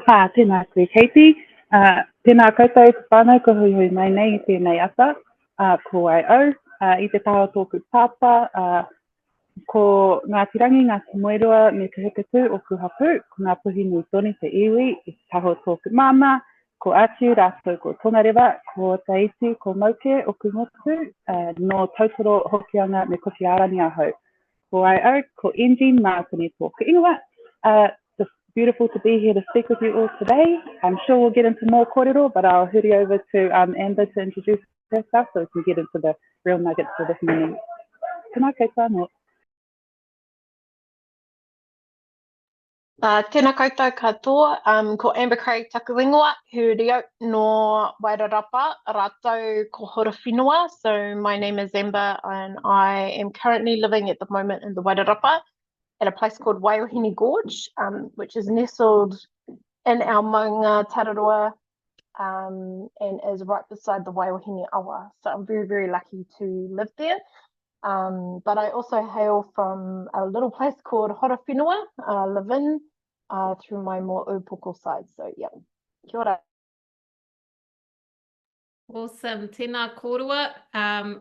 Tēnā koe, Katie. Tēnā koutou te whānau, ko hui hui mai nei tēnei ata, ko ai au, I te taho tōku pāpā, ko ngā tirangi, ngā te moerua, me te hekatu o ku hapū, ko ngā puhi nui toni te iwi, I te taho tōku māma, ko atu, rātou ko tōna rewa, ko taiti, ko mauke o ku motu, no tautoro hokianga me koki ārani Āhau. Ko ai au, ko Engie Matene tōku ingoa. Just beautiful to be here to speak with you all today. I'm sure we'll get into more kōrero, but I'll hurry over to Amber to introduce herself so we can get into the real nuggets for this morning. Tēnā koutou anō. Tēnā koutou katoa, ko Amber Tupuna Whenua, Hureo no Wairarapa, rātou ko hora whenua. So my name is Amber and I am currently living at the moment in the Wairarapa at a place called Waiohini Gorge, which is nestled in our maunga Tararoa and is right beside the Waiohini Awa. So I'm very, very lucky to live there. But I also hail from a little place called Hora Whenua, live in through my more upoko side. So yeah, kia ora. Awesome, tēnā kōrua.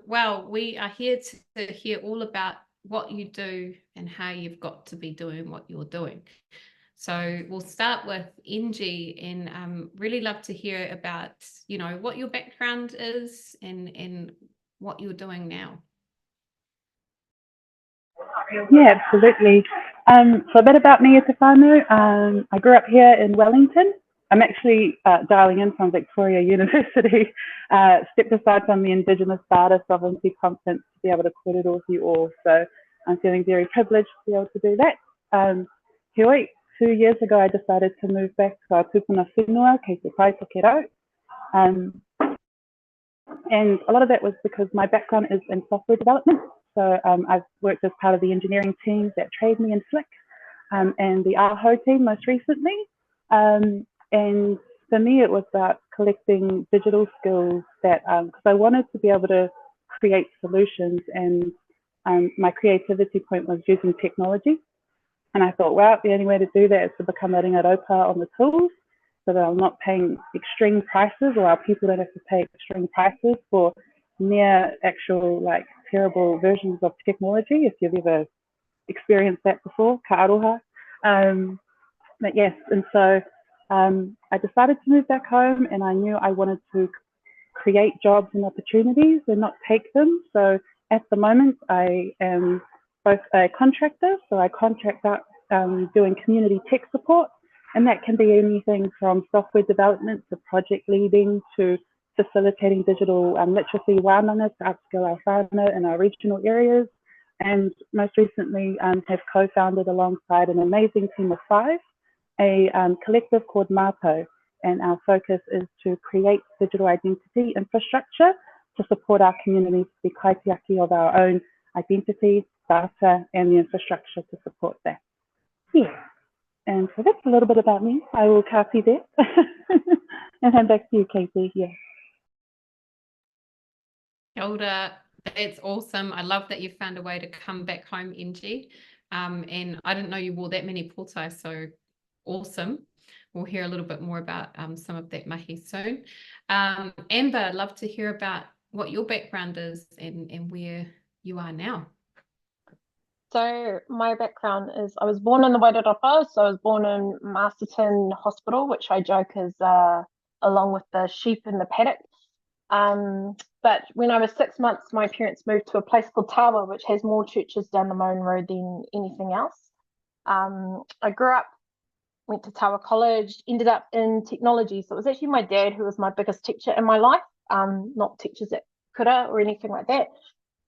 Well, we are here to hear all about what you do and how you've got to be doing what you're doing. So we'll start with Engie and really love to hear about, you know, what your background is and what you're doing now. Yeah, absolutely. So a bit about me as a whānau. I grew up here in Wellington. I'm actually dialing in from Victoria University, stepped aside from the Indigenous Data Sovereignty Conference to be able to kōrero with you all. So I'm feeling very privileged to be able to do that. 2 years ago, I decided to move back to our Tupuna Whenua, Te Tai Tokerau. And a lot of that was because my background is in software development. So I've worked as part of the engineering teams at Trade Me and Flick and the Āhau team most recently. And for me, it was about collecting digital skills that, because I wanted to be able to create solutions, and my creativity point was using technology. And I thought, wow, the only way to do that is to become a ringaropa on the tools so that I'm not paying extreme prices, or our people don't have to pay extreme prices for near actual, like, terrible versions of technology, if you've ever experienced that before, ka aroha. But yes, and so I decided to move back home, and I knew I wanted to create jobs and opportunities and not take them. So at the moment, I am both a contractor, so I contract out doing community tech support, and that can be anything from software development to project leading to facilitating digital literacy wānanga to upskill our whānau in our regional areas. And most recently have co-founded alongside an amazing team of 5, a collective called Mātou, and our focus is to create digital identity infrastructure to support our communities to be kaitiaki of our own identity, data, and the infrastructure to support that. Yeah, and so that's a little bit about me. I will copy that and hand back to you, Katie. Yeah. Kia ora. That's awesome. I love that you found a way to come back home, Engie. And I didn't know you wore that many pōtai, so awesome. We'll hear a little bit more about some of that mahi soon. Amber, I'd love to hear about what your background is and where you are now. So my background is, I was born in the Wairarapa, so I was born in Masterton Hospital, which I joke is along with the sheep in the paddock. But when I was 6 months, my parents moved to a place called Tawa, which has more churches down the main road than anything else. I grew up, went to Tawa College, ended up in technology. So it was actually my dad who was my biggest teacher in my life, not teachers at kura or anything like that.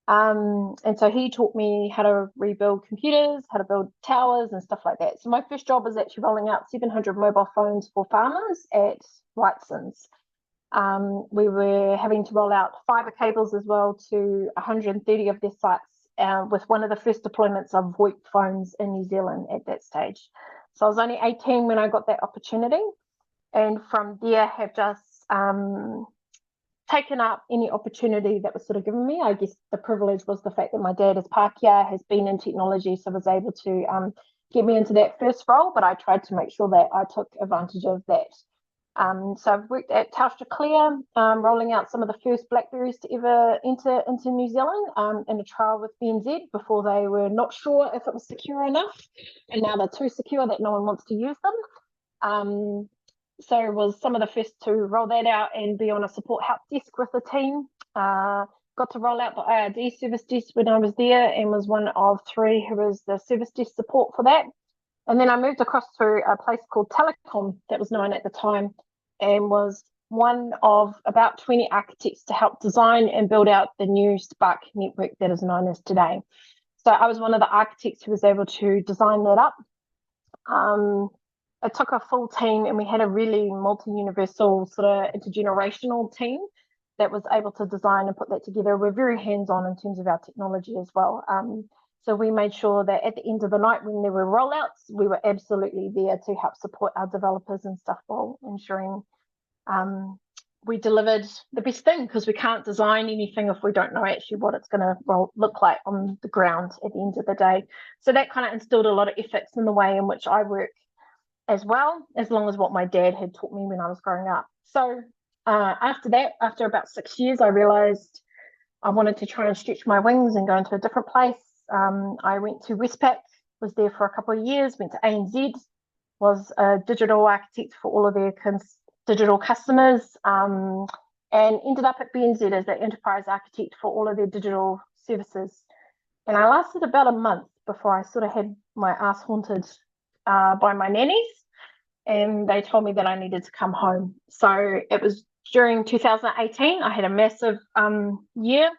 And so he taught me how to rebuild computers, how to build towers and stuff like that. So my first job was actually rolling out 700 mobile phones for farmers at Wrightson's. We were having to roll out fibre cables as well to 130 of their sites with one of the first deployments of VoIP phones in New Zealand at that stage. So I was only 18 when I got that opportunity, and from there have just taken up any opportunity that was sort of given me. I guess the privilege was the fact that my dad is Pākehā, has been in technology, so was able to get me into that first role, but I tried to make sure that I took advantage of that. So I've worked at Telstra Clear, rolling out some of the first BlackBerries to ever enter into New Zealand in a trial with BNZ before they were not sure if it was secure enough, and now they're too secure that no one wants to use them. So was some of the first to roll that out and be on a support help desk with the team. Got to roll out the IRD service desk when I was there and was one of 3 who was the service desk support for that. And then I moved across to a place called Telecom that was known at the time and was one of about 20 architects to help design and build out the new Spark network that is known as today. So I was one of the architects who was able to design that up. It took a full team and we had a really multi-universal sort of intergenerational team that was able to design and put that together. We're very hands-on in terms of our technology as well. So we made sure that at the end of the night when there were rollouts, we were absolutely there to help support our developers and stuff while ensuring we delivered the best thing, because we can't design anything if we don't know actually what it's going to look like on the ground at the end of the day. So that kind of instilled a lot of ethics in the way in which I work as well, as long as what my dad had taught me when I was growing up. So after that, after about 6 years, I realized I wanted to try and stretch my wings and go into a different place. I went to Westpac, was there for a couple of years, went to ANZ, was a digital architect for all of their digital customers, and ended up at BNZ as the enterprise architect for all of their digital services. And I lasted about a month before I sort of had my ass haunted by my nannies, and they told me that I needed to come home. So it was during 2018, I had a massive year.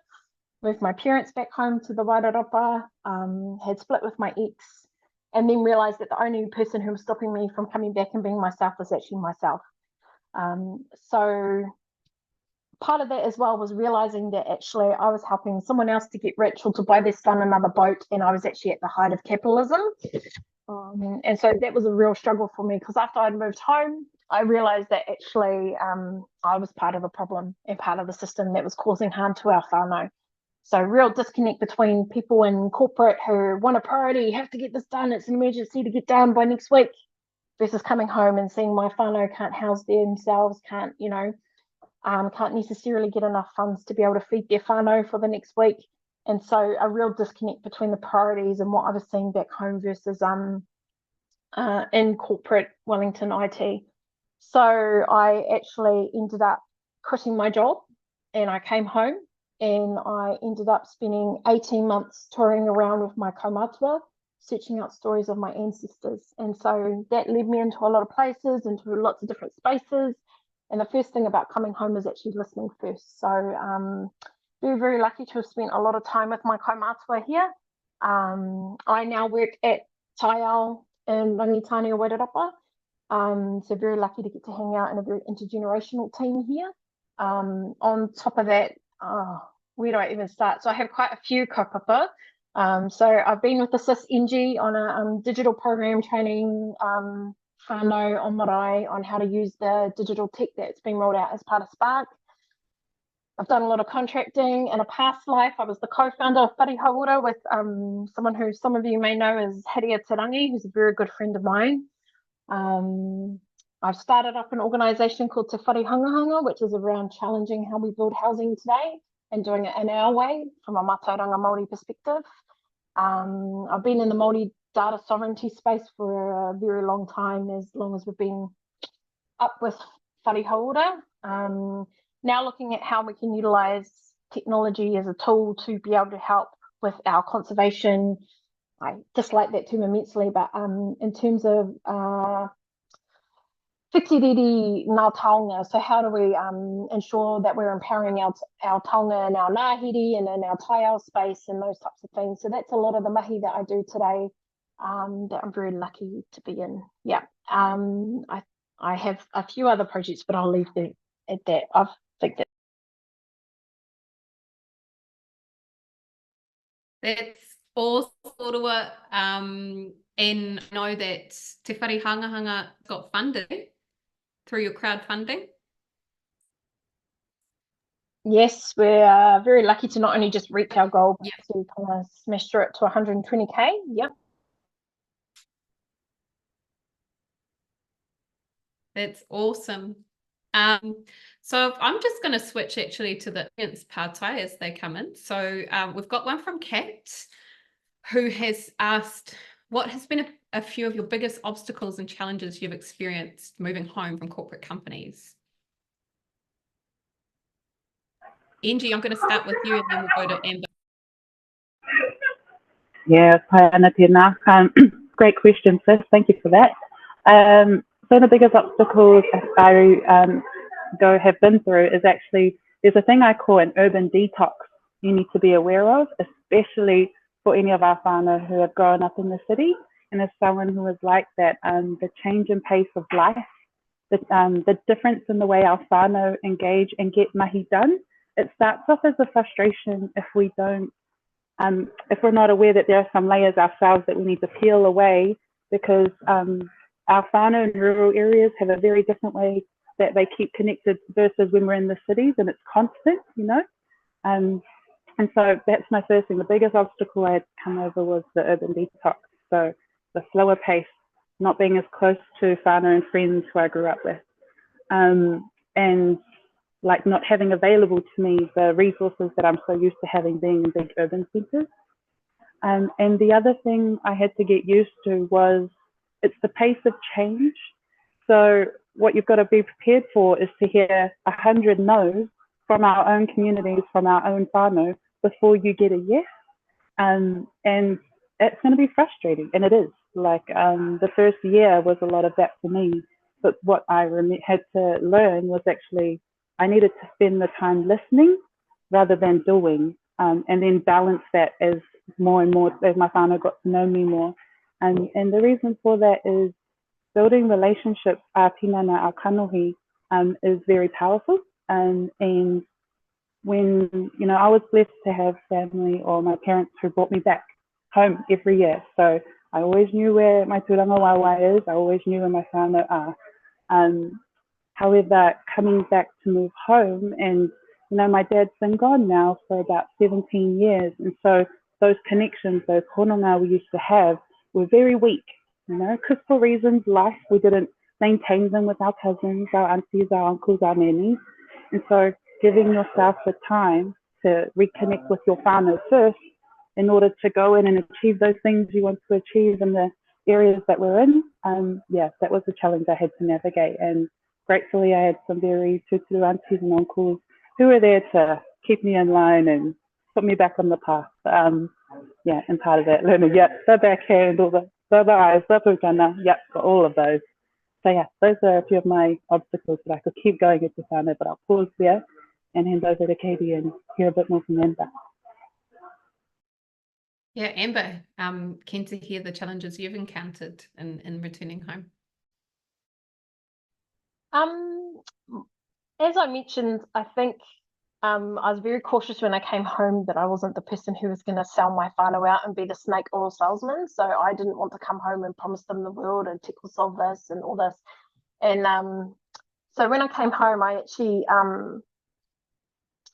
Moved my parents back home to the Wairarapa, had split with my ex, and then realised that the only person who was stopping me from coming back and being myself was actually myself. So part of that as well was realising that actually I was helping someone else to get rich or to buy their son another boat, and I was actually at the height of capitalism. And so that was a real struggle for me, because after I'd moved home, I realised that actually I was part of a problem and part of the system that was causing harm to our whānau. So real disconnect between people in corporate who want a priority, have to get this done, it's an emergency to get done by next week, versus coming home and seeing my whānau can't house themselves, can't necessarily get enough funds to be able to feed their whānau for the next week. And so a real disconnect between the priorities and what I was seeing back home versus in corporate Wellington IT. So I actually ended up quitting my job and I came home, and I ended up spending 18 months touring around with my kaumātua, searching out stories of my ancestors. And so that led me into a lot of places, into lots of different spaces. And the first thing about coming home is actually listening first. So very, very lucky to have spent a lot of time with my kaumātua here. I now work at Taiao in Rangitane Wairarapa. So very lucky to get to hang out in a very intergenerational team here. On top of that, where do I even start? So I have quite a few kaupapa. So I've been with the SIS Engie on a digital program training whānau on marae on how to use the digital tech that's been rolled out as part of Spark. I've done a lot of contracting. In a past life, I was the co-founder of Whare Hangahanga with someone who some of you may know as Haria Tarangi, who's a very good friend of mine. I've started up an organisation called Te Whare Hangahanga, which is around challenging how we build housing today and doing it in our way from a Mana Mātauranga Māori perspective. I've been in the Māori Data Sovereignty space for a very long time, as long as we've been up with Whare Hangahanga. Now looking at how we can utilise technology as a tool to be able to help with our conservation. I dislike that term immensely, but in terms of Whitirere Ngā Taonga, so how do we ensure that we're empowering our taonga and our ngāhere and in our taiao space and those types of things. So that's a lot of the mahi that I do today that I'm very lucky to be in. Yeah, I have a few other projects, but I'll leave it at that. I think that that's all Korua, and I know that Te Whare Hangahanga got funded through your crowdfunding. yes, we're very lucky to not only just reach our goal, but Yep. to kind of smash through it to 120k. Yep. That's awesome. So I'm just going to switch actually to the audience partai as they come in. So we've got one from Kat, who has asked, what has been a few of your biggest obstacles and challenges you've experienced moving home from corporate companies? Engie, I'm going to start with you and then we'll go to Amber. Yeah, great question, sis. Thank you for that. So the biggest obstacles I have been through is actually, there's a thing I call an urban detox you need to be aware of, especially for any of our whānau who have grown up in the city. And as someone who is like that, the change in pace of life, the difference in the way our whānau engage and get mahi done, it starts off as a frustration if we don't, if we're not aware that there are some layers ourselves that we need to peel away, because our whānau in rural areas have a very different way that they keep connected versus when we're in the cities, and it's constant, you know. And so that's my first thing. The biggest obstacle I had to come over was the urban detox. So the slower pace, not being as close to whānau and friends who I grew up with, and like not having available to me the resources that I'm so used to having being in big urban centres. And the other thing I had to get used to was it's the pace of change. So what you've got to be prepared for is to hear 100 no's from our own communities, from our own whānau, before you get a yes. And it's going to be frustrating, and it is. Like the first year was a lot of that for me. But what I had to learn was actually I needed to spend the time listening rather than doing, and then balance that as more and more as my whānau got to know me more. And the reason for that is building relationships, our tinana, our kanohi, is very powerful. And when, you know, I was blessed to have family or my parents who brought me back home every year. So I always knew where my tūranga wawa is. I always knew where my whānau are. However, coming back to move home, and, you know, my dad's been gone now for about 17 years. And so those connections, those hononga we used to have were very weak, you know, because for reasons, life, we didn't maintain them with our cousins, our aunties, our uncles, our nannies. And so giving yourself the time to reconnect with your whānau first in order to go in and achieve those things you want to achieve in the areas that we're in. Yeah, that was a challenge I had to navigate. And gratefully, I had some very tūturu aunties and uncles who were there to keep me in line and put me back on the path. Yeah, and part of that, learning, the backhand, all the eyes, the pukana, got all of those. So yeah, those are a few of my obstacles that I could keep going into whānau, but I'll pause there and hand over to Katie and hear a bit more from Amber. Yeah, Amber, keen to hear the challenges you've encountered in returning home. As I mentioned, I think I was very cautious when I came home that I wasn't the person who was going to sell my whānau out and be the snake oil salesman. So I didn't want to come home and promise them the world and tickle solve this and all this. And so when I came home, I actually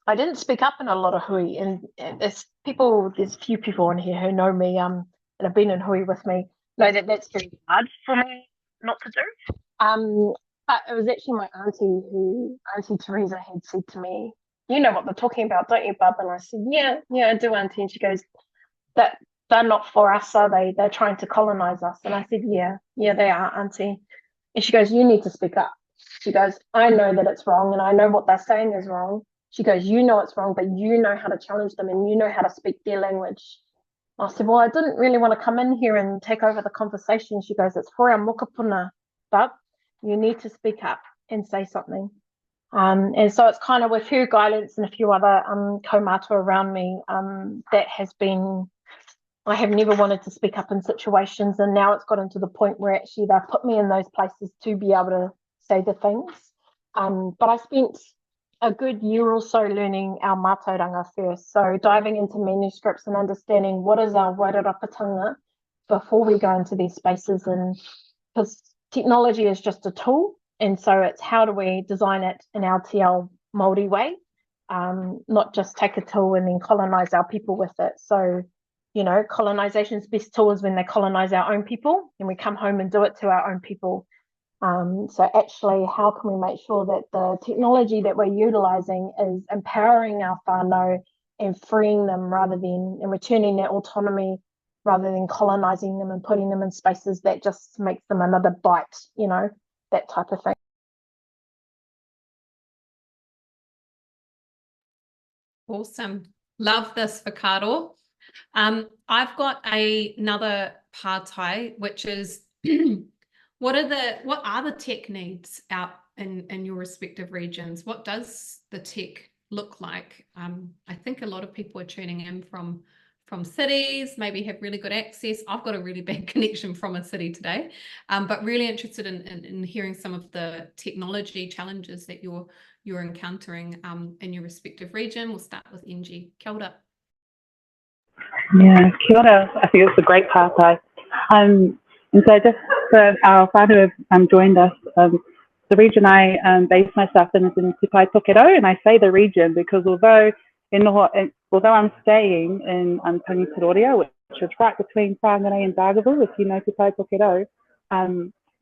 I didn't speak up in a lot of hui. And there's few people in here who know me and have been in hui with me, know that that's very hard for me not to do. But it was actually my Auntie Teresa had said to me, you know what they're talking about, don't you, bub? And I said, yeah, I do, Auntie. And she goes, that they're not for us, are they? They're trying to colonize us. And I said, yeah, they are, Auntie. And she goes, you need to speak up. She goes, I know that it's wrong, and I know what they're saying is wrong. She goes, you know it's wrong, but you know how to challenge them, and you know how to speak their language. I said, well, I didn't really want to come in here and take over the conversation. She goes, it's for our mokapuna, bub. You need to speak up and say something. And so it's kind of with her guidance and a few other kaumātua around me, that has been, I have never wanted to speak up in situations, and now it's gotten to the point where actually they've put me in those places to be able to say the things. But I spent a good year or so learning our Mātauranga first, so diving into manuscripts and understanding what is our Wairarapatanga before we go into these spaces. And because technology is just a tool, and so it's how do we design it in our TL Māori way, not just take a tool and then colonize our people with it. So, you know, colonization's best tool is when they colonize our own people, and we come home and do it to our own people. So actually, how can we make sure that the technology that we're utilising is empowering our whānau and freeing them and returning their autonomy rather than colonising them and putting them in spaces that just makes them another bite, you know, that type of thing. Awesome. Love this, whakaaro. I've got another pātai, which is what are the tech needs out in your respective regions? What does the tech look like? I think a lot of people are tuning in from cities, maybe have really good access. I've got a really bad connection from a city today, but really interested in hearing some of the technology challenges that you're encountering in your respective region. We'll start with Engie. Kia ora. Yeah, kia ora. I think it's a great pātai. And so just for our whānau who have joined us, the region I base myself in is in Te Tai Tokerau, and I say the region because although I'm staying in Tangiparoria, which is right between Whangarei and Dargaville, if you know Te Tai Tokerau,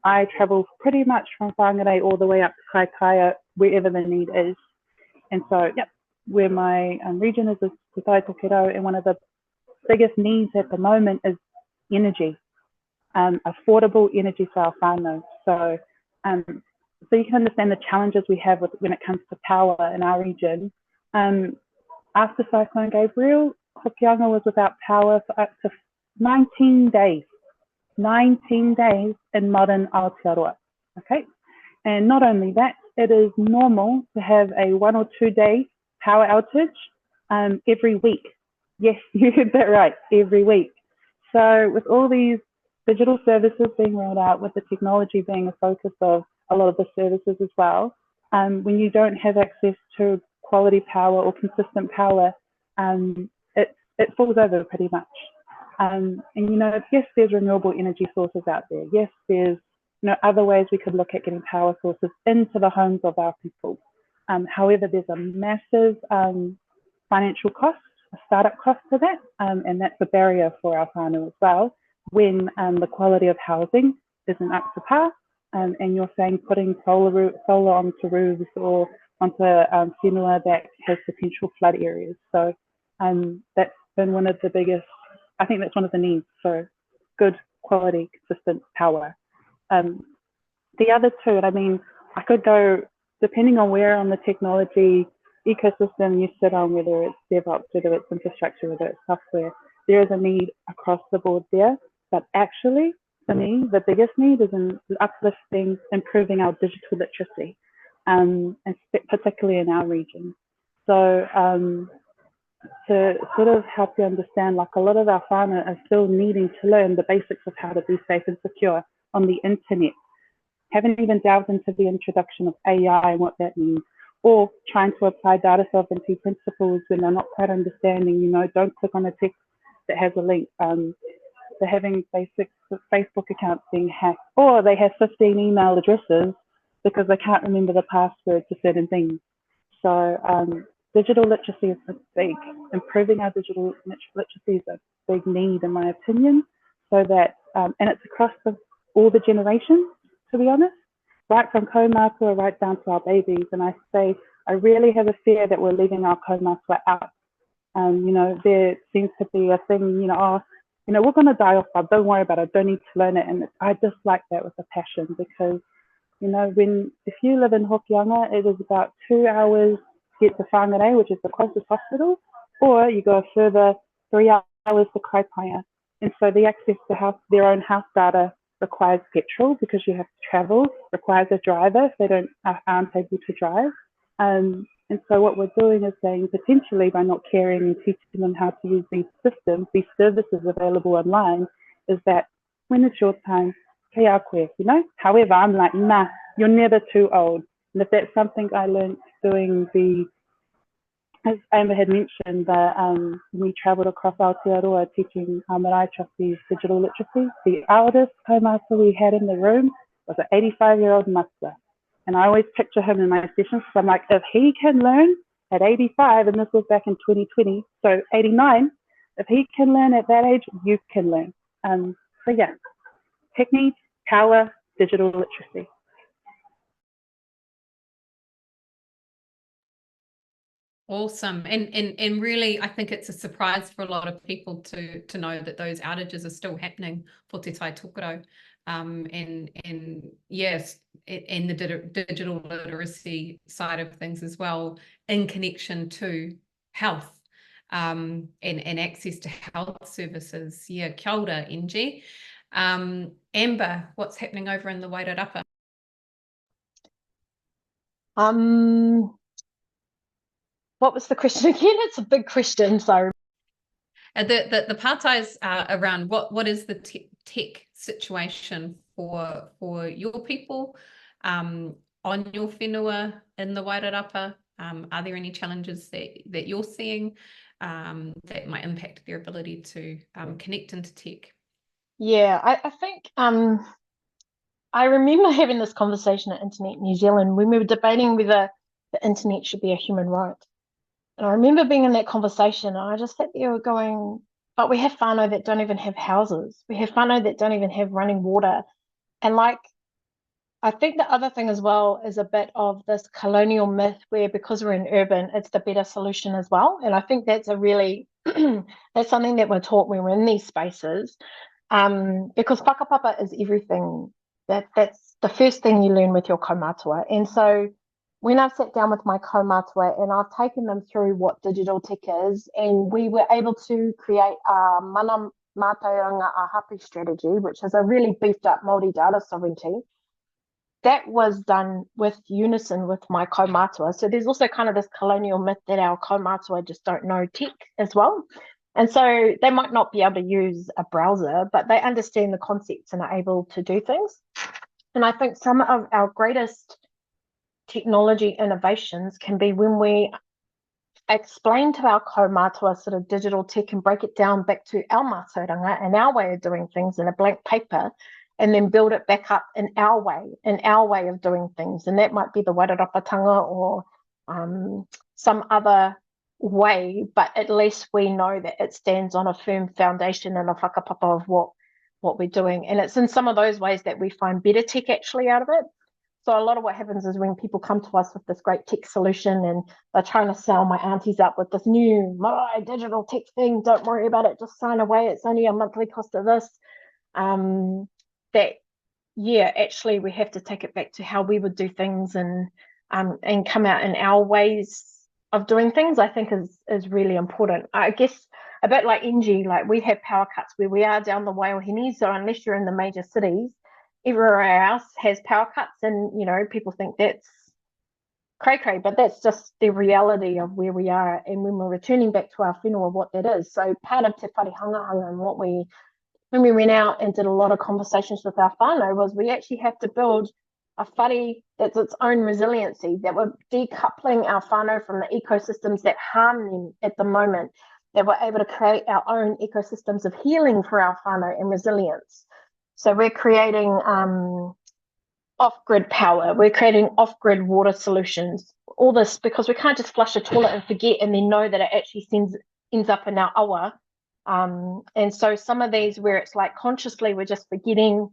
I travel pretty much from Whangarei all the way up to Kaikaia, wherever the need is. And so, yep, where my region is Te Tai Tokerau, and one of the biggest needs at the moment is energy, affordable energy for our whānau. So, so you can understand the challenges we have when it comes to power in our region. After Cyclone Gabriel, Hokianga was without power for up to 19 days. 19 days in modern Aotearoa. Okay, and not only that, it is normal to have a 1 or 2 day power outage every week. Yes, you heard that right, every week. So with all these digital services being rolled out, with the technology being a focus of a lot of the services as well, when you don't have access to quality power or consistent power, it falls over pretty much. And you know, yes, there's renewable energy sources out there. Yes, there's other ways we could look at getting power sources into the homes of our people. However, there's a massive financial cost, a startup cost to that, and that's a barrier for our whānau as well. When the quality of housing isn't up to par, and you're saying putting solar onto roofs or onto whenua that has potential flood areas. So that's been one of the biggest, I think that's one of the needs for good quality, consistent power. The other two, and I mean, I could go, depending on where on the technology ecosystem you sit on, whether it's DevOps, whether it's infrastructure, whether it's software, there is a need across the board there. But actually, for me, the biggest need is in uplifting, improving our digital literacy, and particularly in our region. So to sort of help you understand, like a lot of our whānau are still needing to learn the basics of how to be safe and secure on the internet. Haven't even delved into the introduction of AI and what that means, or trying to apply data sovereignty principles when they're not quite understanding, don't click on a text that has a link. They're having basic Facebook accounts being hacked, or they have 15 email addresses because they can't remember the password to certain things. So digital literacy is big. Improving our digital literacy is a big need, in my opinion, so that, and it's across all the generations, to be honest, right from kaumātua right down to our babies. And I say, I really have a fear that we're leaving our kaumātua out. There seems to be a thing, we're going to die off, but don't worry about it, don't need to learn it. And I dislike that with a passion, because, if you live in Hokianga, it is about 2 hours to get to Whangarei, which is the closest hospital, or you go further 3 hours to Kaikaia. And so the access to their own house data requires petrol, because you have to travel, requires a driver if they aren't able to drive. And so what we're doing is saying, potentially by not caring and teaching them how to use these systems, these services available online, is that when it's your time, kia koe, However, I'm like, nah, you're never too old. And if that's something I learned doing as Amber had mentioned, we travelled across Aotearoa teaching our marae trustees digital literacy. The eldest kaumātua we had in the room was an 85-year-old master. And I always picture him in my sessions. So I'm like, if he can learn at 85, and this was back in 2020, so 89, if he can learn at that age, you can learn. So yeah, technique, power, digital literacy. Awesome. And really, I think it's a surprise for a lot of people to know that those outages are still happening for Te Tai Tokerau. And yes, and the digital literacy side of things as well, in connection to health, and access to health services. Yeah, kia ora, Engie. Amber, what's happening over in the Wairarapa? What was the question again? It's a big question, so the partais around what is the tech situation for your people on your whenua in the Wairarapa? Are there any challenges that you're seeing that might impact their ability to connect into tech? Yeah, I think I remember having this conversation at Internet New Zealand when we were debating whether the internet should be a human right. And I remember being in that conversation, and I just sat there going, but we have whānau that don't even have houses. We have whānau that don't even have running water. And like, I think the other thing as well is a bit of this colonial myth where because we're in urban, it's the better solution as well. And I think that's a really, that's something that we're taught when we're in these spaces. Because whakapapa is everything. That's the first thing you learn with your kaumātua. And so when I've sat down with my kaumātua and I've taken them through what digital tech is, and we were able to create a Mana Mātauranga a Hapū Strategy, which is a really beefed up Māori Data Sovereignty, that was done with unison with my kaumātua. So there's also kind of this colonial myth that our kaumātua just don't know tech as well. And so they might not be able to use a browser, but they understand the concepts and are able to do things. And I think some of our greatest technology innovations can be when we explain to our kaumātua sort of digital tech and break it down back to our mātauranga and our way of doing things in a blank paper, and then build it back up in our way of doing things. And that might be the Wairarapatanga or some other way, but at least we know that it stands on a firm foundation and a whakapapa of what we're doing. And it's in some of those ways that we find better tech actually out of it. So a lot of what happens is when people come to us with this great tech solution and they're trying to sell my aunties up with this new digital tech thing, don't worry about it, just sign away, it's only a monthly cost of this. That, yeah, actually we have to take it back to how we would do things and come out in our ways of doing things, I think is really important. I guess a bit like Engie, like we have power cuts where we are down the Wairarapa, so unless you're in the major cities, everywhere else has power cuts, and you know, people think that's cray-cray, but that's just the reality of where we are. And when we're returning back to our whenua, what that is. So part of Te Whare Hangahanga and when we went out and did a lot of conversations with our whānau was we actually have to build a whare that's its own resiliency, that we're decoupling our whānau from the ecosystems that harm them at the moment, that we're able to create our own ecosystems of healing for our whānau and resilience. So we're creating off-grid power, we're creating off-grid water solutions, all this because we can't just flush a toilet and forget and then know that it actually ends up in our awa. And so some of these where it's like consciously we're just forgetting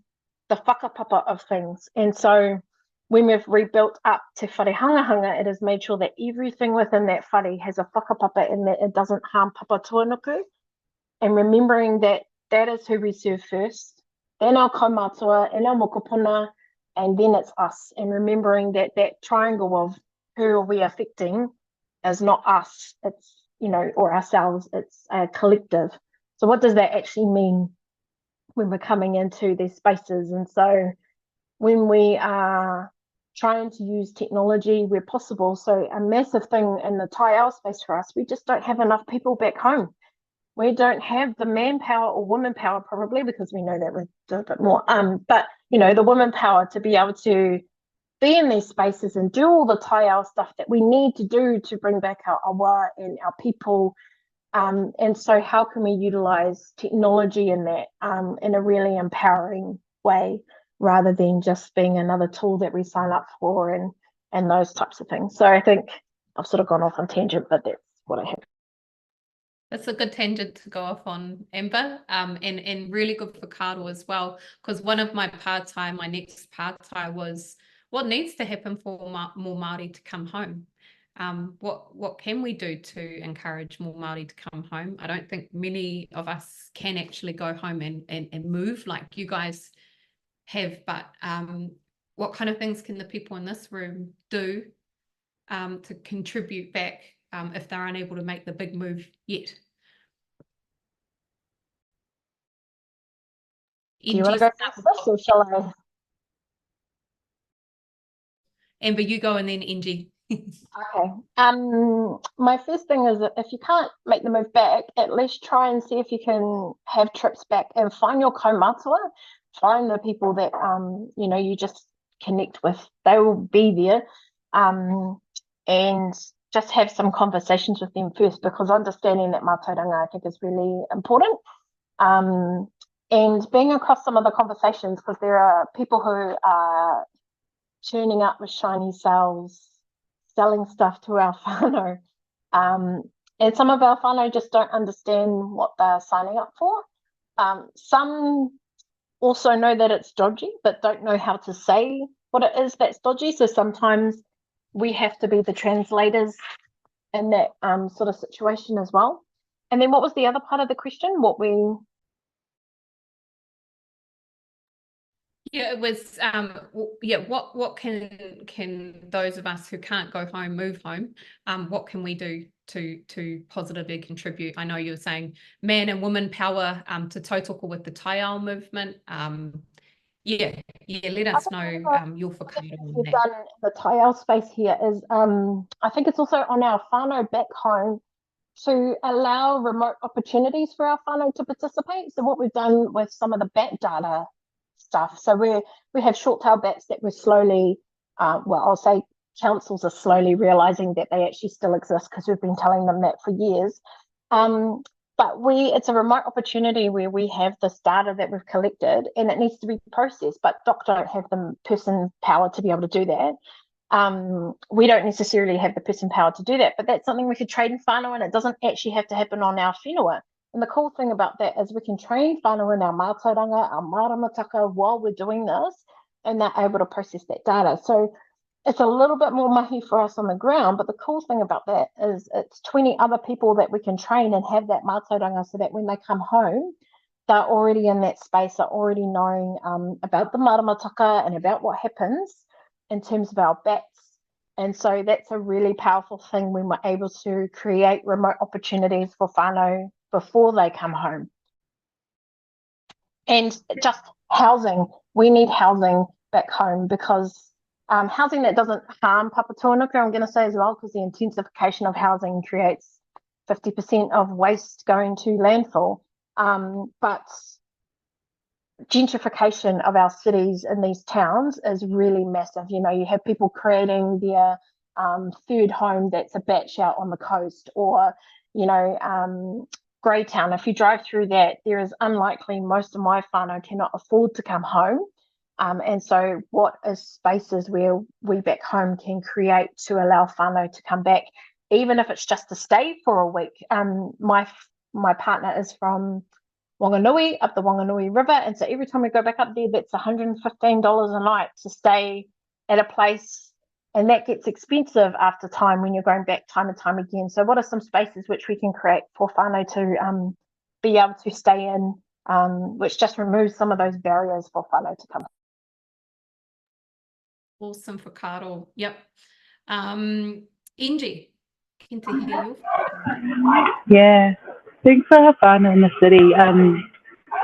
the whakapapa of things. And so when we've rebuilt up Te Whare Hangahanga, it has made sure that everything within that whare has a whakapapa and that it doesn't harm papa tuanuku. And remembering that that is who we serve first, then our kaumātua and our mokopuna, and then it's us. And remembering that that triangle of who are we affecting is not us, it's, you know, or ourselves, it's a collective. So what does that actually mean when we're coming into these spaces? And so when we are trying to use technology where possible, so a massive thing in the Taiao space for us, we just don't have enough people back home. We don't have the manpower or woman power, probably, because we know that we do a bit more, but you know, the woman power to be able to be in these spaces and do all the Taiao stuff that we need to do to bring back our awa and our people. And so how can we utilize technology in that in a really empowering way, rather than just being another tool that we sign up for and those types of things. So I think I've sort of gone off on tangent, but that's what I have. That's a good tangent to go off on, Amber, and really good for Karo as well, because one of my next part-time was what needs to happen for more Māori to come home. what can we do to encourage more Māori to come home? I don't think many of us can actually go home and move like you guys have, but what kind of things can the people in this room do to contribute back if they're unable to make the big move yet? Do you want to go first, or shall I? Amber, you go, and then Engie. Okay. My first thing is that if you can't make the move back, at least try and see if you can have trips back and find your kaumātua, find the people that you know, you just connect with. They will be there, and just have some conversations with them first, because understanding that mātauranga, I think, is really important. And being across some of the conversations, because there are people who are turning up with shiny sales, selling stuff to our whānau. And some of our whānau just don't understand what they're signing up for. Some also know that it's dodgy, but don't know how to say what it is that's dodgy. So sometimes we have to be the translators in that sort of situation as well. And then what was the other part of the question? Yeah, it was what can those of us who can't go home move home? What can we do to positively contribute? I know you were saying man and woman power to tautoko with the taiao movement. Let us know your whakaaro on we've that. done in the taiao space here is I think it's also on our whānau back home to allow remote opportunities for our whānau to participate. So what we've done with some of the bat data stuff, so we have short-tail bats that we're slowly, well, I'll say councils are slowly realising that they actually still exist, because we've been telling them that for years. But it's a remote opportunity where we have this data that we've collected and it needs to be processed, but DOC don't have the person power to be able to do that. We don't necessarily have the person power to do that, but that's something we could train in whānau, and it doesn't actually have to happen on our whenua. And the cool thing about that is we can train whānau in our mātauranga, our maramataka while we're doing this, and they're able to process that data. So it's a little bit more mahi for us on the ground, but the cool thing about that is it's 20 other people that we can train and have that mātauranga, so that when they come home, they're already in that space, are already knowing about the maramataka and about what happens in terms of our bats. And so that's a really powerful thing when we're able to create remote opportunities for whānau before they come home. And just housing, we need housing back home, because housing that doesn't harm Papatūānuku, I'm going to say as well, because the intensification of housing creates 50% of waste going to landfill. But gentrification of our cities and these towns is really massive. You know, you have people creating their third home that's a batch out on the coast, or, you know, Greytown. If you drive through that, there is unlikely most of my whānau cannot afford to come home. And so what is spaces where we back home can create to allow whānau to come back, even if it's just to stay for a week. My partner is from Wanganui, up the Wanganui River, and so every time we go back up there, that's $115 a night to stay at a place, and that gets expensive after time when you're going back time and time again. So what are some spaces which we can create for whānau to be able to stay in, which just removes some of those barriers for whānau to come? Awesome whakaaro. Yep. Engie, keen to hear you. Yeah, thanks for our whānau in the city.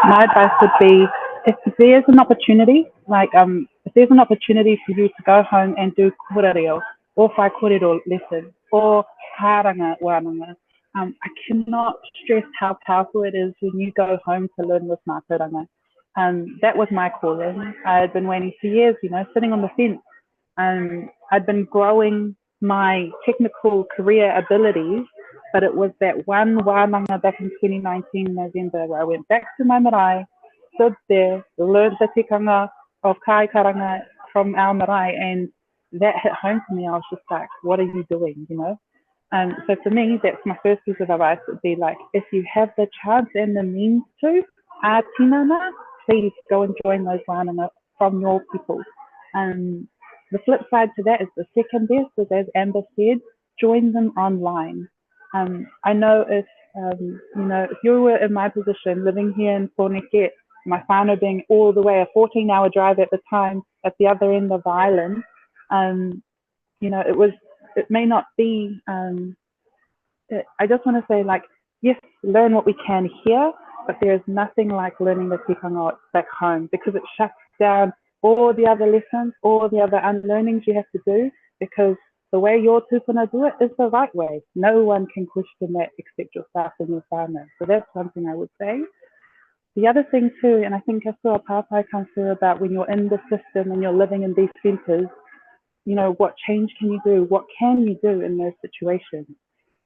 My advice would be, if there's an opportunity, like if there's an opportunity for you to go home and do kōrero or whai kōrero lesson or hāranga wānanga, I cannot stress how powerful it is when you go home to learn with mātauranga. That was my calling. I had been waiting for years, you know, sitting on the fence. I'd been growing my technical career abilities, but it was that one wānanga back in 2019 November where I went back to my marae, stood there, learned the tikanga of kai karanga from our marae, and that hit home to me. I was just like, what are you doing, you know? So for me, that's my first piece of advice, would be like, if you have the chance and the means to, tinana, please go and join those wānanga from your people. The flip side to that is the second best, is, as Amber said, join them online. I know if if you were in my position, living here in Pōneke, my whānau being all the way a 14-hour drive at the time at the other end of the island, it may not be. I just want to say, like, yes, learn what we can here, but there is nothing like learning the tikanga back home, because it shuts down all the other lessons, all the other unlearnings you have to do, because the way your tupuna do it is the right way. No one can question that except yourself and your whānau. So that's one thing I would say. The other thing too, and I think I saw a pāpai come through about when you're in the system and you're living in these centres, what change can you do? What can you do in those situations?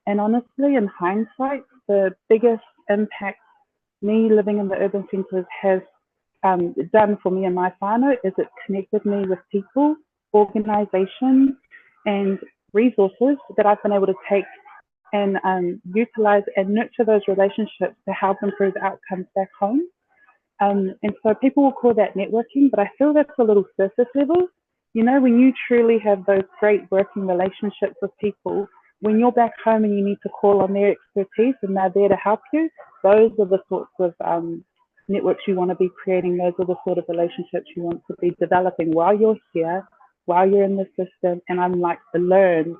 And honestly, in hindsight, the biggest impact me living in the urban centres has done for me and my whānau is it connected me with people, organisations, and resources that I've been able to take and utilise and nurture those relationships to help improve outcomes back home. And so people will call that networking, but I feel that's a little surface level. When you truly have those great working relationships with people, when you're back home and you need to call on their expertise and they're there to help you, those are the sorts of networks you want to be creating. Those are the sort of relationships you want to be developing while you're here, while you're in the system. And I'm like, learn,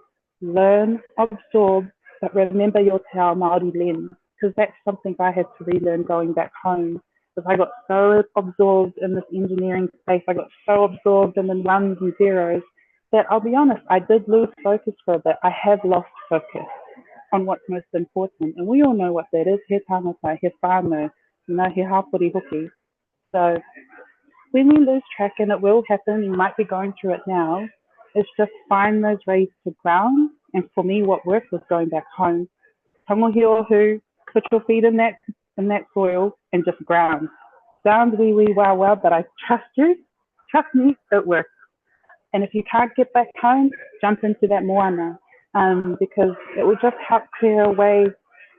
absorb, but remember your te ao Māori lens, because that's something I had to relearn going back home. Because I got so absorbed in this engineering space, I got so absorbed in the ones and zeros, that I'll be honest, I did lose focus for a bit. I have lost focus on what's most important. And we all know what that is. He tāngata, he whānau, he hapori hoki. So when we lose track, and it will happen, you might be going through it now, it's just find those ways to ground. And for me, what worked was going back home. Tangohi ohu, put your feet in that soil and just ground. Sounds wee wow, but I trust you. Trust me, it works. And if you can't get back home, jump into that moana, because it will just help clear away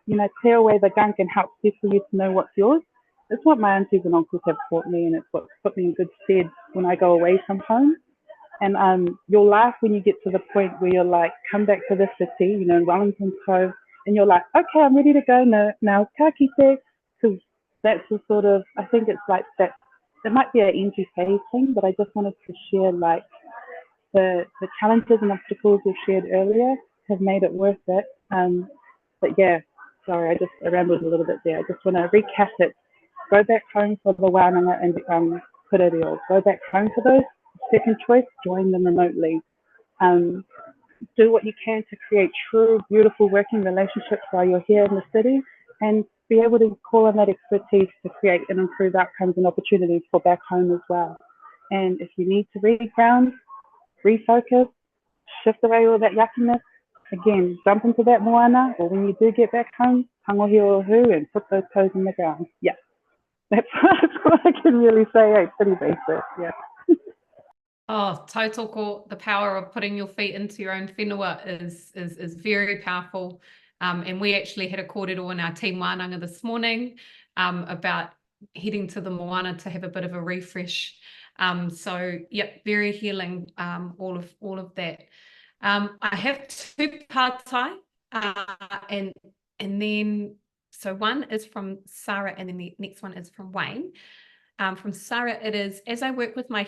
the gunk and help people you to know what's yours. It's what my aunties and uncles have taught me, and it's what put me in good stead when I go away from home. And you'll laugh when you get to the point where you're like, come back to the city, Wellington Cove, and you're like, okay, I'm ready to go now, ka kite, because that's the sort of, I think it's like that. It might be an Engie phase thing, but I just wanted to share like the challenges and obstacles we've shared earlier have made it worth it. But yeah, sorry, I rambled a little bit there. I just want to recap it. Go back home for the wānanga and kurereo. Go back home for those. Second choice, join them remotely. Do what you can to create true, beautiful working relationships while you're here in the city, and be able to call on that expertise to create and improve outcomes and opportunities for back home as well. And if you need to reground, refocus, shift away all that yuckiness, again, jump into that moana, or when you do get back home, tangohi ohu and put those toes in the ground. Yeah, that's what I can really say. It's pretty basic, yeah. Oh, tautoko, the power of putting your feet into your own whenua is very powerful. And we actually had a kōrero in our team wānanga this morning about heading to the moana to have a bit of a refresh. So, yep, very healing, all of that. I have two pātai, and then, so one is from Sarah, and then the next one is from Wayne. From Sarah, it is, as I work with my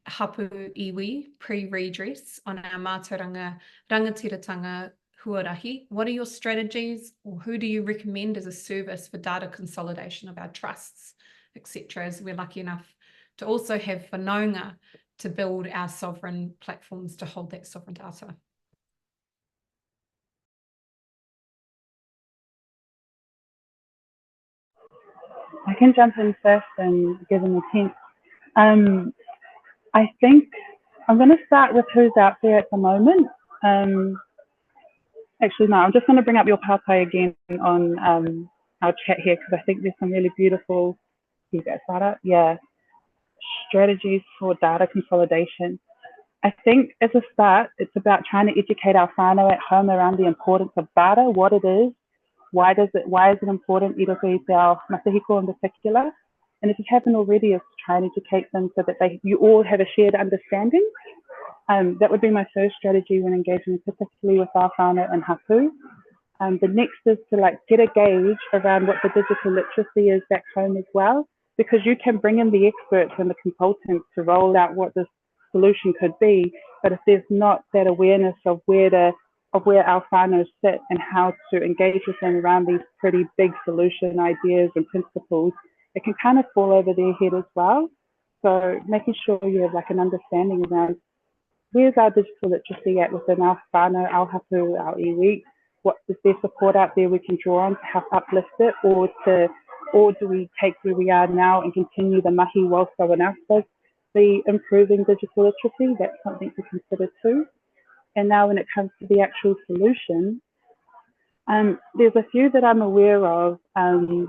hapū iwi pre-redress on our Mātauranga rangatiratanga huarahi, what are your strategies, or who do you recommend as a service for data consolidation of our trusts, etc., as we're lucky enough to also have whanaunga to build our sovereign platforms to hold that sovereign data? I can jump in first and give them a hint. I think I'm going to start with who's out there at the moment. Actually, no, I'm just going to bring up your pātai again on our chat here, because I think there's some really beautiful, strategies for data consolidation. I think as a start, it's about trying to educate our whānau at home around the importance of data, what it is, why is it important, i roko i te ao Matihiko in particular. And if you haven't already, is try and educate them so that you all have a shared understanding. That would be my first strategy when engaging, particularly with our whānau and Hapū. The next is to get a gauge around what the digital literacy is back home as well, because you can bring in the experts and the consultants to roll out what this solution could be, but if there's not that awareness of where our whānau sit and how to engage with them around these pretty big solution ideas and principles, it can kind of fall over their head as well. So making sure you have an understanding around where's our digital literacy at within our whānau, our Hapū, our iwi. What is there support out there we can draw on to help uplift it, or do we take where we are now and continue the mahi while someone else does the improving digital literacy? That's something to consider too. And now when it comes to the actual solution, there's a few that I'm aware of, and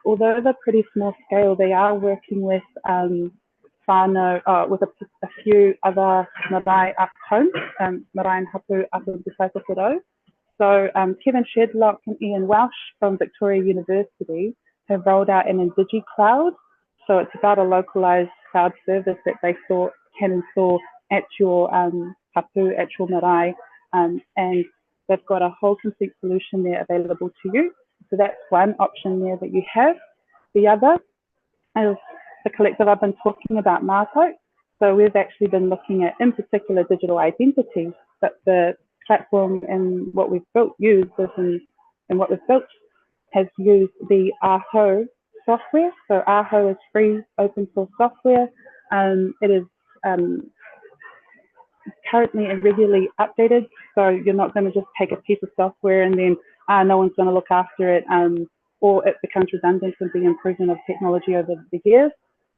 although they're pretty small scale, they are working with whānau, with a few other marae up home, marae and Hapū up in Te Tai Tokerau. So Kevin Shedlock and Ian Welsh from Victoria University have rolled out an Engie cloud. So it's about a localized cloud service that they can install at your Hapū, at your marae, and they've got a whole complete solution there available to you. So that's one option there that you have. The other is the collective I've been talking about, Mātou. So we've actually been looking at, in particular, digital identity, but the platform and what we've built has used the Āhau software. So Āhau is free open source software. It is currently and regularly updated, so you're not going to just take a piece of software and then no one's going to look after it, or it becomes redundant with the improvement of technology over the years.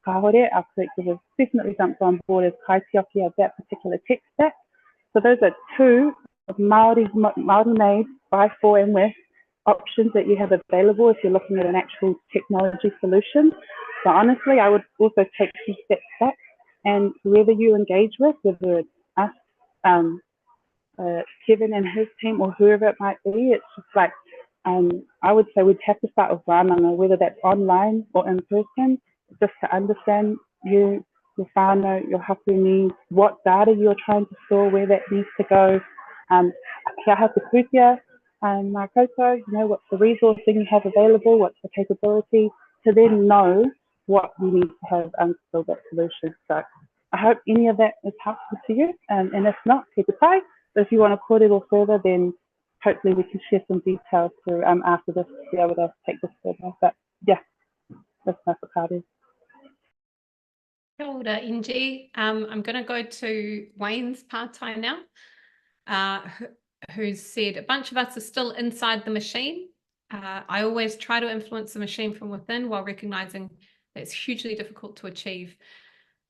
Kāhore, our collective has definitely jumped on board as kaitioki of that particular tech stack. So those are two Māori made by, for and with options that you have available if you're looking at an actual technology solution. So honestly, I would also take 2 steps back, and whoever you engage with, whether it's us, Kevin and his team, or whoever it might be, it's just I would say we'd have to start with wānanga, whether that's online or in person, just to understand your whānau, your Hapū needs, what data you're trying to store, where that needs to go. Kia hapa putia, mā koutou, what's the resourcing you have available, what's the capability, to then know what we need to have to build that solution. So I hope any of that is helpful to you, and if not, keep it tight. But if you want to put it all further, then hopefully we can share some details through after this to be able to take this further. But yeah, that's my whakaari. Kia ora, Engie. I'm going to go to Wayne's part-time now, who's said, a bunch of us are still inside the machine. I always try to influence the machine from within while recognizing that it's hugely difficult to achieve.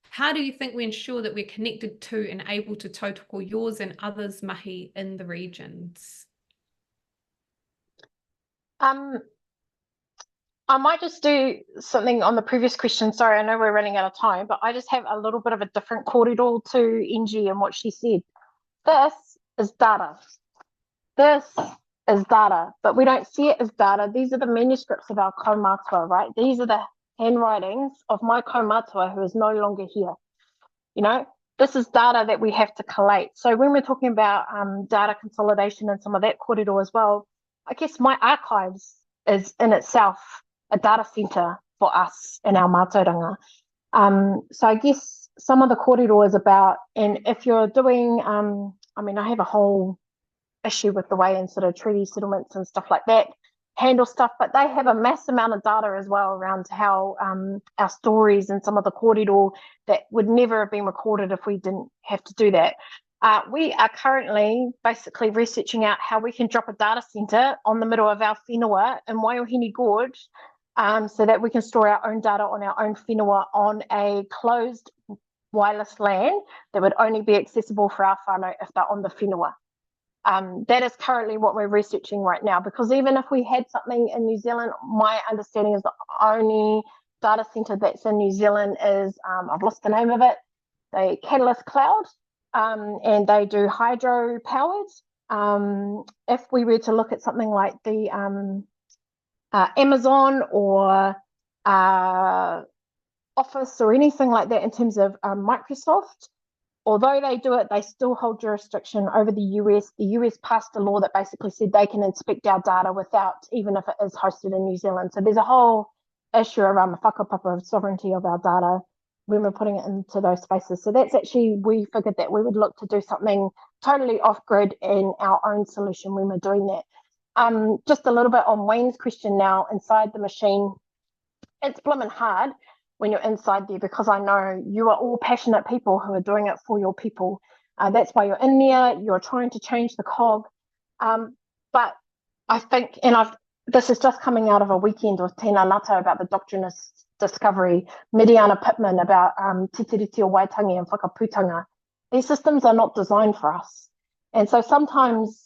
How do you think we ensure that we're connected to and able to tautoko yours and others' mahi in the regions? I might just do something on the previous question. Sorry, I know we're running out of time, but I just have a little bit of a different kōrero to Engie and what she said. This is data. This is data, but we don't see it as data. These are the manuscripts of our kaumātua, right? These are the handwritings of my kaumātua who is no longer here. This is data that we have to collate. So when we're talking about data consolidation and some of that kōrero as well, I guess my archives is in itself a data center for us in our mātauranga. So I guess some of the kōrero is about, and if you're doing, I have a whole issue with the way in sort of treaty settlements and stuff like that handle stuff, but they have a mass amount of data as well around how our stories and some of the kōrero that would never have been recorded if we didn't have to do that. We are currently basically researching out how we can drop a data center on the middle of our whenua in Waiohini Gorge, so that we can store our own data on our own whenua on a closed wireless LAN that would only be accessible for our whānau if they're on the whenua. That is currently what we're researching right now, because even if we had something in New Zealand, my understanding is the only data center that's in New Zealand is, I've lost the name of it, the Catalyst Cloud, and they do hydro powered. If we were to look at something like the Amazon or Office or anything like that in terms of Microsoft, although they do it, they still hold jurisdiction over the US. The US passed a law that basically said they can inspect our data without, even if it is hosted in New Zealand. So there's a whole issue around the whakapapa of sovereignty of our data when we're putting it into those spaces. So that's actually, we figured that we would look to do something totally off-grid in our own solution when we're doing that. Just a little bit on Wayne's question now, inside the machine, it's blimmin' hard when you're inside there, because I know you are all passionate people who are doing it for your people. That's why you're in there, you're trying to change the cog. But I think, and this is just coming out of a weekend with Tēnā Ngata about the doctrinist discovery, Mediana Pittman about Te Tiriti o Waitangi and Whakaputanga. These systems are not designed for us. And so sometimes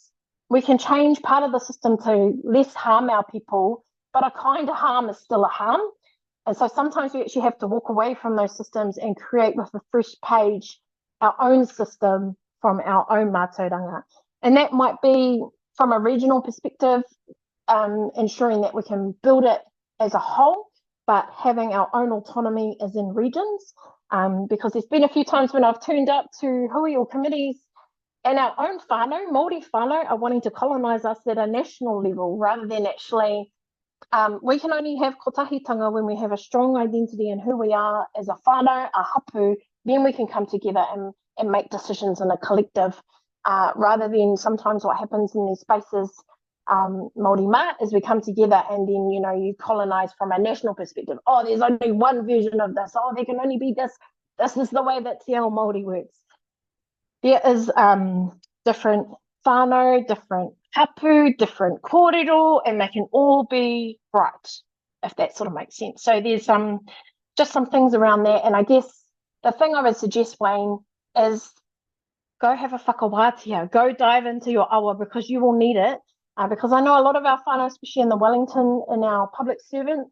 we can change part of the system to less harm our people, but a kind of harm is still a harm. And so sometimes we actually have to walk away from those systems and create with a fresh page our own system from our own Mātauranga. And that might be from a regional perspective, ensuring that we can build it as a whole, but having our own autonomy as in regions. Because there's been a few times when I've turned up to hui or committees and our own whānau, Māori whānau, are wanting to colonise us at a national level rather than actually, we can only have kotahitanga when we have a strong identity in who we are as a whānau, a hapu, then we can come together and make decisions in a collective, rather than sometimes what happens in these spaces, Māori Mā, is we come together and then, you know, you colonise from a national perspective. Oh, there's only one version of this. Oh, there can only be this. This is the way that Te Ao Māori works. There is different whānau, different hapu, different kōrero, and they can all be right, if that sort of makes sense. So there's just some things around that. And I guess the thing I would suggest, Wayne, is go have a whakawātia, go dive into your awa, because you will need it. Because I know a lot of our whānau, especially in the Wellington, in our public servant,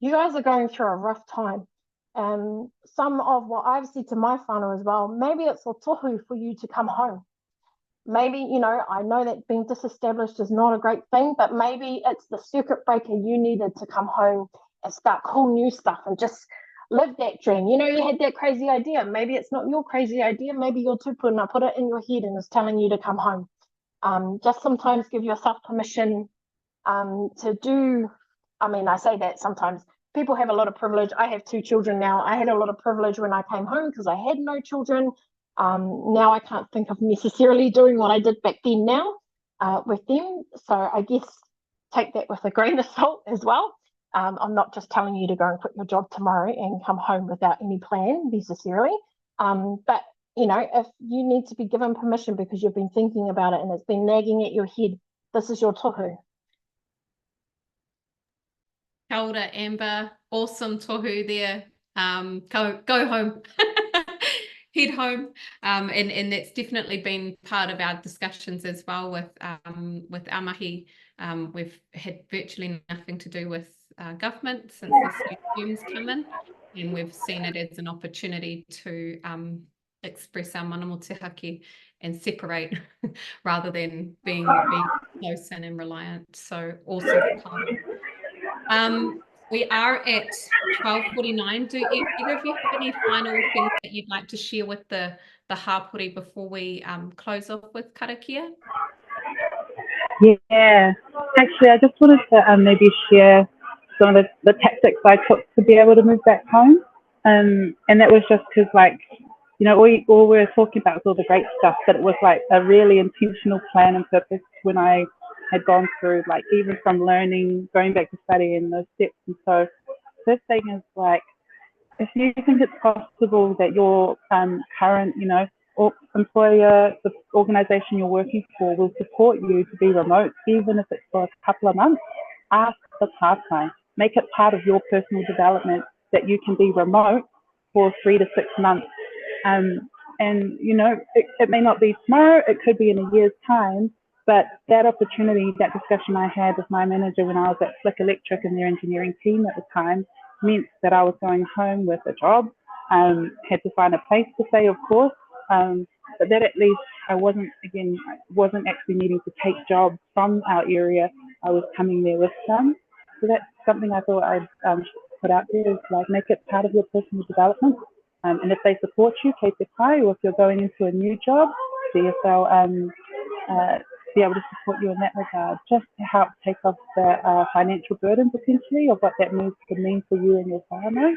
you guys are going through a rough time. Some of what I've said to my whānau as well, maybe it's a tohu for you to come home. Maybe, you know, I know that being disestablished is not a great thing, but maybe it's the circuit breaker you needed to come home and start cool new stuff and just live that dream. You know, you had that crazy idea. Maybe it's not your crazy idea. Maybe your tupuna put it in your head and is telling you to come home. Just sometimes give yourself permission to do, I mean, I say that sometimes people have a lot of privilege. I have 2 children now. I had a lot of privilege when I came home because I had no children. Now I can't think of necessarily doing what I did back then now with them. So I guess take that with a grain of salt as well. I'm not just telling you to go and quit your job tomorrow and come home without any plan necessarily. But, you know, if you need to be given permission because you've been thinking about it and it's been nagging at your head, this is your tohu. Kia ora, Amber. Awesome tohu there. Go home. Head home. And that's definitely been part of our discussions as well with our mahi. We've had virtually nothing to do with government since this new term's come in, and we've seen it as an opportunity to express our mana motuhake and separate rather than being close and reliant. So also we are at 12:49. Do either of you have any final things that you'd like to share with the hapori before we close off with karakia? Yeah, actually, I just wanted to maybe share some of the tactics I took to be able to move back home. And that was just because, like, you know, all we're talking about was all the great stuff, but it was like a really intentional plan and purpose when I had gone through, like, even from learning, going back to study and those steps. And so first thing is, like, if you think it's possible that your current, you know, employer, the organization you're working for will support you to be remote, even if it's for a couple of months, ask for part-time. Make it part of your personal development that you can be remote for 3 to 6 months. And, you know, it may not be tomorrow, it could be in a year's time, but that opportunity, that discussion I had with my manager when I was at Flick Electric and their engineering team at the time, meant that I was going home with a job, had to find a place to stay, of course, but that at least I wasn't actually needing to take jobs from our area. I was coming there with some. So that's something I thought I'd put out there, is like, make it part of your personal development. And if they support you, kei te kai, or if you're going into a new job, see if they'll be able to support you in that regard, just to help take off the financial burden potentially of what that move could mean for you and your whānau.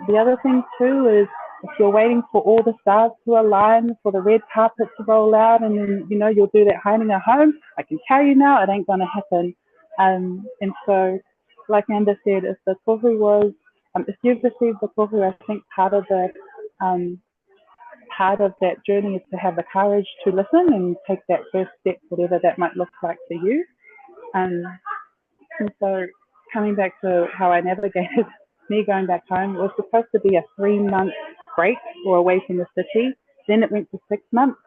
The other thing too is if you're waiting for all the stars to align, for the red carpet to roll out, and then you'll do that hainga home, I can tell you now it ain't going to happen. And so, like Amber said, if the tohu was, if you've received the tohu, I think part of that journey is to have the courage to listen and take that first step, whatever that might look like for you. And so, coming back to how I navigated me going back home, it was supposed to be a 3-month break or away from the city. Then it went to 6 months.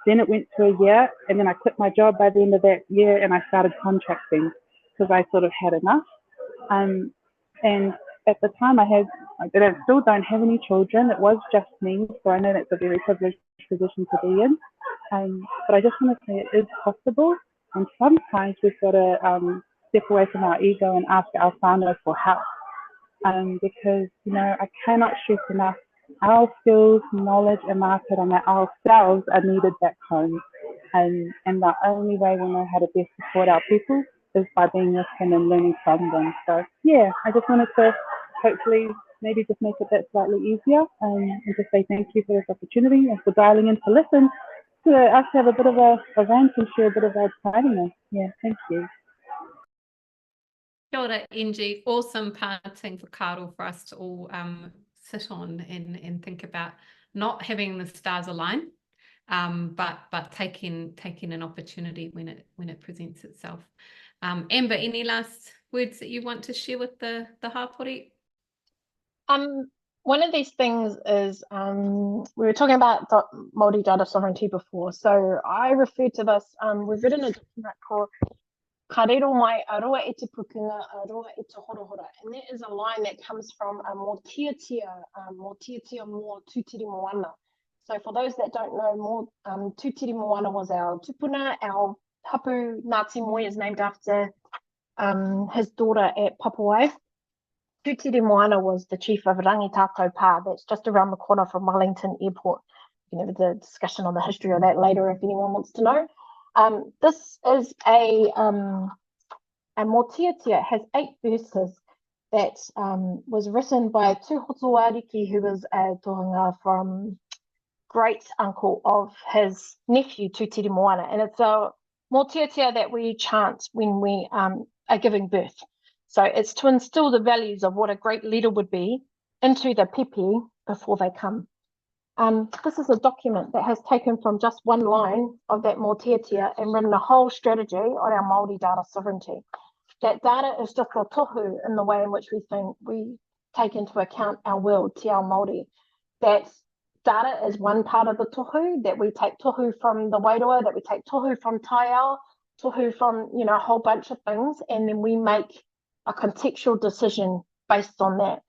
Then it went to a year, and then I quit my job by the end of that year, and I started contracting because I sort of had enough. And at the time, I still don't have any children. It was just me, so I know that's a very privileged position to be in. But I just want to say it is possible, and sometimes we've got to step away from our ego and ask our whānau for help. Because, I cannot stress enough, our skills, knowledge, and mātauranga ourselves are needed back home. And the only way we'll know how to best support our people is by being with them and learning from them. So, yeah, I just wanted to hopefully maybe just make it that slightly easier and just say thank you for this opportunity and for dialing in to listen to us have a bit of a rant and share a bit of our tidiness. Yeah, thank you. Kia ora, Engie. Awesome parting for karo for us to all sit on and think about not having the stars align, but taking an opportunity when it presents itself. Amber, any last words that you want to share with the hapori? One of these things is we were talking about Māori Data Sovereignty before, so I refer to this. We've written a document called Ka rero mai aroa e te pukunga, aroa e te horohora. And that is a line that comes from mō tiatia mō tūtiri moana. So for those that don't know, more tūtiri moana was our tupuna, our Hapū Ngāti Moi is named after his daughter at Papua. Tūtiri moana was the chief of Rangitato Pa, that's just around the corner from Wellington Airport. You can have a discussion on the history of that later if anyone wants to know. This is a motiatia, has 8 verses that was written by Tūhoto Ariki, who was a tohunga from great uncle of his nephew, Tūtiri Moana. And it's a motiatia that we chant when we are giving birth. So it's to instill the values of what a great leader would be into the pepe before they come. This is a document that has taken from just one line of that motiatia and written a whole strategy on our Māori data sovereignty. That data is just a tohu in the way in which we think we take into account our world, te ao Māori. That data is one part of the tohu, that we take tohu from the Wairua, that we take tohu from tai ao, tohu from, a whole bunch of things, and then we make a contextual decision based on that.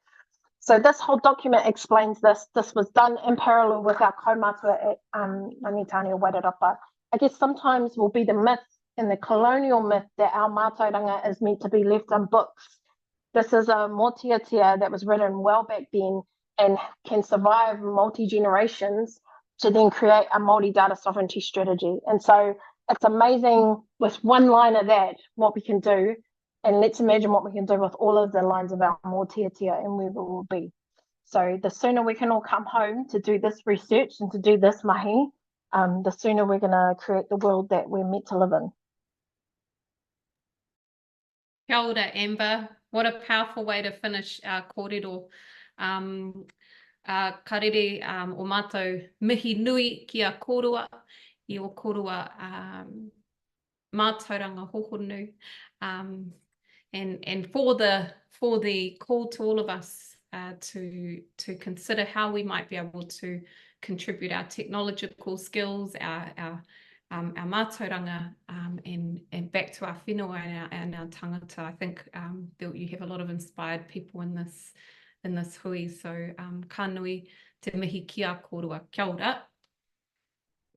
So this whole document explains this. This was done in parallel with our kaumātua at Rangitane or Wairarapa. I guess sometimes will be the myth and the colonial myth that our mātauranga is meant to be left in books. This is a motiatia that was written well back then and can survive multi-generations to then create a Māori data sovereignty strategy. And so it's amazing with one line of that, what we can do. And let's imagine what we can do with all of the lines of our motiatia and where we will be. So the sooner we can all come home to do this research and to do this mahi, the sooner we're going to create the world that we're meant to live in. Kia ora, Amber. What a powerful way to finish our kōrero. Ka rere o mātou mihi nui ki a kōrua, I o kōrua mātauranga hohonu. And for the call to all of us to consider how we might be able to contribute our technological skills, our mātauranga, and back to our whenua and our tangata. I think you have a lot of inspired people in this hui. So ka nui te mihi ki a kōrua. Kia ora.